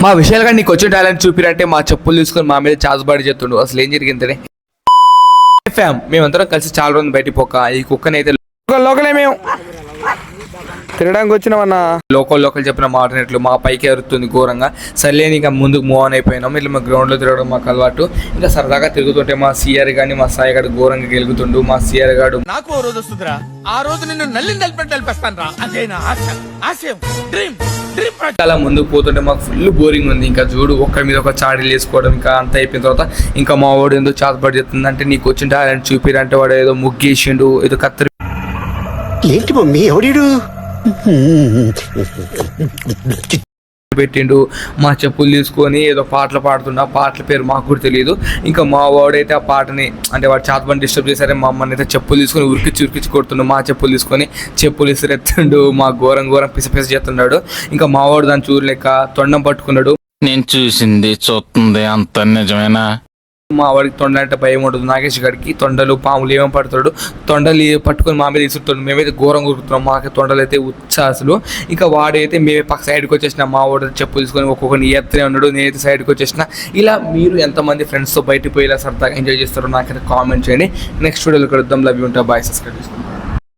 మా విషయాలు కానీ నీకు వచ్చిన టాలెంట్ చూపిరంటే మా చెప్పులు తీసుకొని మా మీద చాచుబాటు చేస్తుండు. అసలు ఏం జరిగింది ఫ్యామ్ మేమందరం కలిసి చాలా రోజులు బయటికి పోక ఈ కుక్కనైతే లోకలే మేము తిరగడానికి వచ్చినామన్నా. లోకల్ చెప్పిన మాటనట్లు మా పైకి ఎరుతుంది ఘోరంగా. సర్లేని ఇంకా ముందుకు మూవ్ ఆన్ అయిపోయినాం. ఇట్లా మా గ్రౌండ్లో తిరగడం మాకు అలవాటు. ఇంకా సరదాగా తిరుగుతుంటే మా సిఆర్ గాని మా సాయి గారు ఘోరంగా గెలుగుతుండు. మా సిఆర్ గారు నాకు ఓ రోజు వస్తుందిరా, ఆ రోజు నిన్ను నలిపేస్తాను రా, అదే నా ఆశయం డ్రీమ్. అలా ముందుకు పోతుంటే మాకు ఫుల్ బోరింగ్ ఉంది. ఇంకా చూడు ఒక్కడి మీద ఒక చాడీలు వేసుకోవడం. ఇంకా అంత అయిపోయిన తర్వాత ఇంకా మా వాడు ఏదో చాతపడి చెప్తుంది. అంటే నీకు వచ్చిన టాలెంట్ చూపిరంటే వాడు ఏదో ముగ్గేసిండు, ఏదో కత్తరి ఏంటి మమ్మీ ఎవడు పెట్టిండు. మా చెప్పులు తీసుకొని ఏదో పాటలు పాడుతుండ. ఆ పాటల పేరు మాకు కూడా తెలియదు. ఇంకా మా వాడైతే ఆ పాటని అంటే వాడు చాతపని డిస్టర్బ్ చేశారే మా అమ్మని అయితే చెప్పులు తీసుకొని ఉరికిచ్చి కొడుతుండు. మా చెప్పులు తీసుకొని చెప్పులు ఇసిరెత్తుండు. మా ఘోరం పిస చేస్తున్నాడు. ఇంకా మా వాడు దాన్ని చూడలేక తొండం పట్టుకున్నాడు. నేను చూసింది చూస్తుంది అంత నిజమేనా? మా వాడికి తొండ అంటే భయం ఉంటుంది. నాగేష్ గారికి తొండలు పాములు ఏమేమి పడతాడు. తొండలు పట్టుకొని మా మీద ఇసురుతాడు. మేమైతే ఘోరం కురుకుతున్నాం. మాకు తొండలు అయితే ఉచ్చాసులు. ఇంకా వాడైతే మేమే పక్క సైడ్కి వచ్చేసిన. మా వాడు చెప్పు తీసుకొని ఒక్కొక్కరిని ఎత్తనే ఉన్నాడు. నేనైతే సైడ్కి వచ్చేసిన. ఇలా మీరు ఎంతమంది ఫ్రెండ్స్తో బయటకు పోయి ఇలా సరదాగా ఎంజాయ్ చేస్తారో నాకైతే కామెంట్ చేయండి. నెక్స్ట్ వీడియోలో కలుద్దాం. Love you. ఉంటా. బాయ్. సబ్స్క్రైబ్ చేసుకోండి.